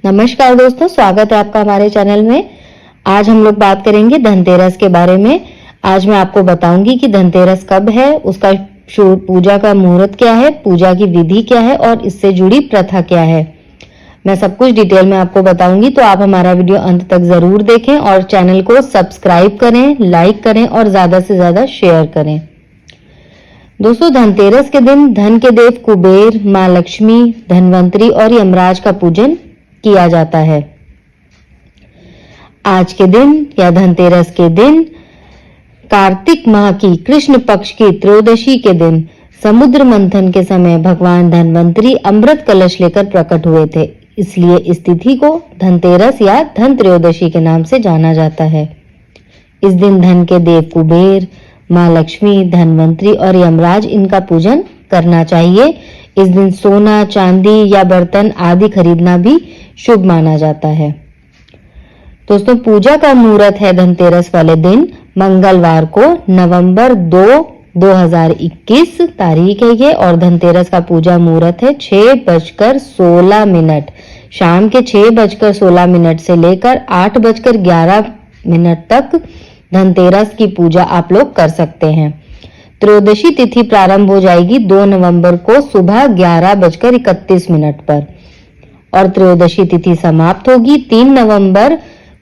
नमस्कार दोस्तों, स्वागत है आपका हमारे चैनल में। आज हम लोग बात करेंगे धनतेरस के बारे में। आज मैं आपको बताऊंगी कि धनतेरस कब है, उसका पूजा का मुहूर्त क्या है, पूजा की विधि क्या है और इससे जुड़ी प्रथा क्या है। मैं सब कुछ डिटेल में आपको बताऊंगी, तो आप हमारा वीडियो अंत तक जरूर देखें और चैनल को सब्सक्राइब करें, लाइक करें और ज्यादा से ज्यादा शेयर करें। दोस्तों, धनतेरस के दिन धन के देव कुबेर, माँ लक्ष्मी, धनवंतरी और यमराज का पूजन किया जाता है। आज के दिन या धनतेरस के दिन कार्तिक माह की कृष्ण पक्ष की त्रयोदशी के दिन समुद्र मंथन के समय भगवान धनवंतरी अमृत कलश लेकर प्रकट हुए थे, इसलिए इस तिथि को धनतेरस या धन त्रयोदशी के नाम से जाना जाता है। इस दिन धन के देव कुबेर, माँ लक्ष्मी, धनवंतरी और यमराज इनका पूजन करना चाहिए। इस दिन सोना, चांदी या बर्तन आदि खरीदना भी शुभ माना जाता है। दोस्तों, पूजा का मुहूर्त है धनतेरस वाले दिन मंगलवार को नवंबर 2, 2021 तारीख है ये, और धनतेरस का पूजा मुहूर्त है 6:16 शाम के 6:16 से लेकर 8:11 तक धनतेरस की पूजा आप लोग कर सकते हैं। त्रयोदशी तिथि प्रारंभ हो जाएगी 2 नवंबर को सुबह 11:31 पर और त्रयोदशी तिथि समाप्त होगी 3 नवंबर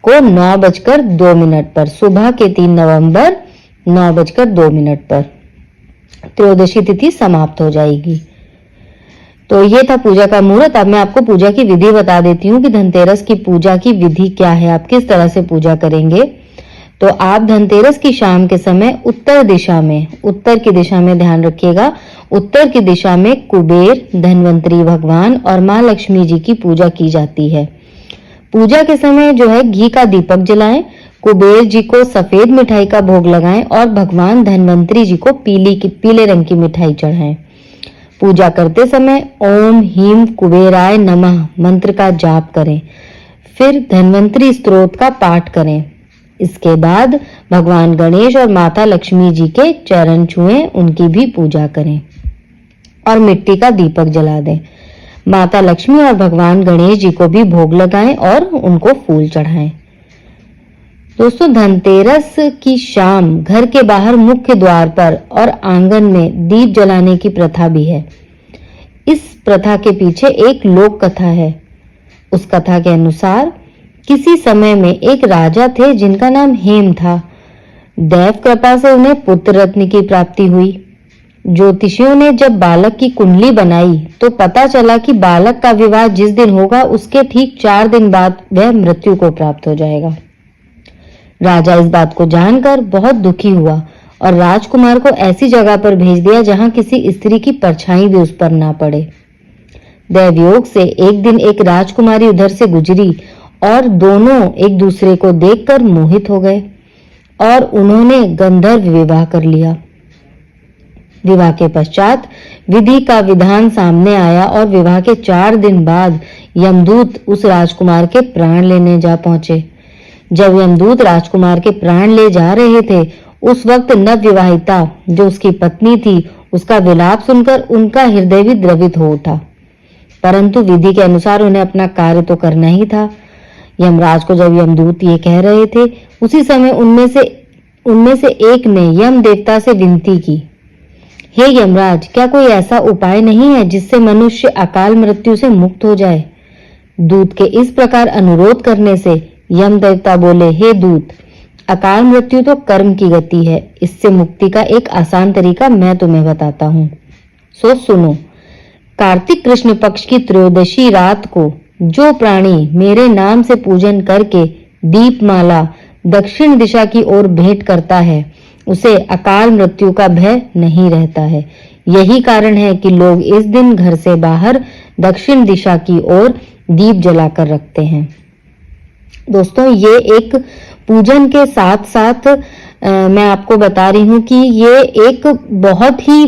को 9:02 पर, सुबह के 3 नवंबर 9:02 पर त्रयोदशी तिथि समाप्त हो जाएगी। तो ये था पूजा का मुहूर्त। अब मैं आपको पूजा की विधि बता देती हूँ कि धनतेरस की पूजा की विधि क्या है, आप किस तरह से पूजा करेंगे। तो आप धनतेरस की शाम के समय उत्तर की दिशा में ध्यान रखिएगा। उत्तर की दिशा में कुबेर, धनवंतरी भगवान और माँ लक्ष्मी जी की पूजा की जाती है। पूजा के समय जो है घी का दीपक जलाएं, कुबेर जी को सफेद मिठाई का भोग लगाएं और भगवान धनवंतरी जी को पीले रंग की मिठाई चढ़ाएं। पूजा करते समय ओम ह्रीं कुबेराय नमः मंत्र का जाप करें, फिर धनवंतरी स्तोत्र का पाठ करें। इसके बाद भगवान गणेश और माता लक्ष्मी जी के चरण छुएं, उनकी भी पूजा करें और मिट्टी का दीपक जला दें। माता लक्ष्मी और भगवान गणेश जी को भी भोग लगाएं और उनको फूल चढ़ाएं। दोस्तों, धनतेरस की शाम घर के बाहर मुख्य द्वार पर और आंगन में दीप जलाने की प्रथा भी है। इस प्रथा के पीछे एक लोक कथा है। उस कथा के अनुसार किसी समय में एक राजा थे जिनका नाम हेम था। दैव कृपा से उन्हें पुत्र रत्न की प्राप्ति हुई। ज्योतिषियों ने जब बालक की कुंडली बनाई तो पता चला कि बालक का विवाह जिस दिन होगा उसके ठीक 4 दिन बाद वह मृत्यु को प्राप्त हो जाएगा। राजा इस बात को जानकर बहुत दुखी हुआ और राजकुमार को ऐसी जगह पर भेज दिया जहां किसी स्त्री की परछाई भी उस पर ना पड़े। दैवयोग से एक दिन एक राजकुमारी उधर से गुजरी और दोनों एक दूसरे को देखकर मोहित हो गए और उन्होंने गंधर्व विवाह कर लिया। विवाह के पश्चात विधि का विधान सामने आया और विवाह के 4 दिन बाद यमदूत उस राजकुमार के प्राण लेने जा पहुंचे। जब यमदूत राजकुमार के प्राण ले जा रहे थे, उस वक्त नवविवाहिता जो उसकी पत्नी थी, उसका विलाप सुनकर उनका हृदय भी द्रवित हो उठा। परंतु विधि के अनुसार उन्हें अपना कार्य तो करना ही था। यमराज को जब यमदूत ये कह रहे थे, उसी समय उनमें से एक ने यम देवता से विनती की, हे यमराज, क्या कोई ऐसा उपाय नहीं है जिससे मनुष्य अकाल मृत्यु से मुक्त हो जाए। दूत के इस प्रकार अनुरोध करने से यम देवता बोले, हे दूत, अकाल मृत्यु तो कर्म की गति है, इससे मुक्ति का एक आसान तरीका मैं तुम्हें बताता हूँ। सो सुनो। कार्तिक कृष्ण पक्ष की त्रयोदशी रात को जो प्राणी मेरे नाम से पूजन करके दीपमाला दक्षिण दिशा की ओर भेंट करता है, उसे अकाल मृत्यु का भय नहीं रहता है। यही कारण है कि लोग इस दिन घर से बाहर दक्षिण दिशा की ओर दीप जलाकर रखते हैं। दोस्तों, ये एक पूजन के साथ साथ मैं आपको बता रही हूँ कि ये एक बहुत ही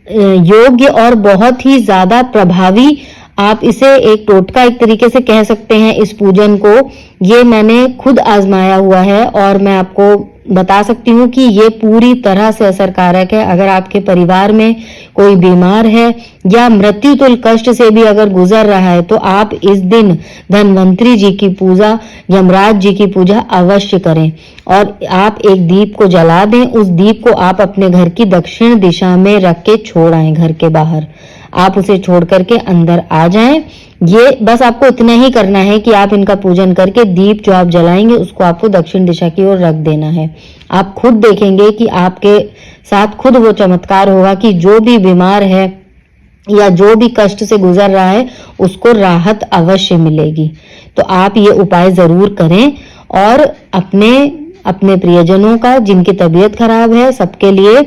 योग्य और बहुत ही ज्यादा प्रभावी, आप इसे एक टोटका एक तरीके से कह सकते हैं इस पूजन को। ये मैंने खुद आजमाया हुआ है और मैं आपको बता सकती हूँ कि ये पूरी तरह से असरकारक है। अगर आपके परिवार में कोई बीमार है या मृत्यु तुल्य कष्ट से भी अगर गुजर रहा है तो आप इस दिन धन्वंतरी जी की पूजा, यमराज जी की पूजा अवश्य करें और आप एक दीप को जला दें। उस दीप को आप अपने घर की दक्षिण दिशा में रख के छोड़ आएं। घर के बाहर आप उसे छोड़ करके अंदर आ जाएं। ये बस आपको इतना ही करना है कि आप इनका पूजन करके दीप जो आप जलाएंगे उसको आपको दक्षिण दिशा की ओर रख देना है। आप खुद देखेंगे कि आपके साथ खुद वो चमत्कार होगा कि जो भी बीमार है या जो भी कष्ट से गुजर रहा है उसको राहत अवश्य मिलेगी। तो आप ये उपाय जरूर करें और अपने प्रियजनों का, जिनकी तबीयत खराब है, सबके लिए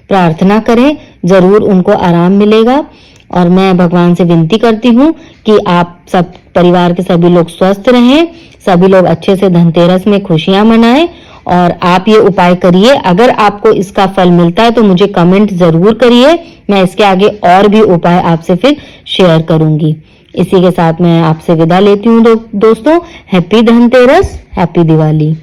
प्रार्थना करें। जरूर उनको आराम मिलेगा। और मैं भगवान से विनती करती हूँ कि आप सब परिवार के सभी लोग स्वस्थ रहें, सभी लोग अच्छे से धनतेरस में खुशियां मनाएं और आप ये उपाय करिए। अगर आपको इसका फल मिलता है तो मुझे कमेंट जरूर करिए। मैं इसके आगे और भी उपाय आपसे फिर शेयर करूंगी। इसी के साथ मैं आपसे विदा लेती हूँ दोस्तों। Happy Dhanteras, happy Diwali.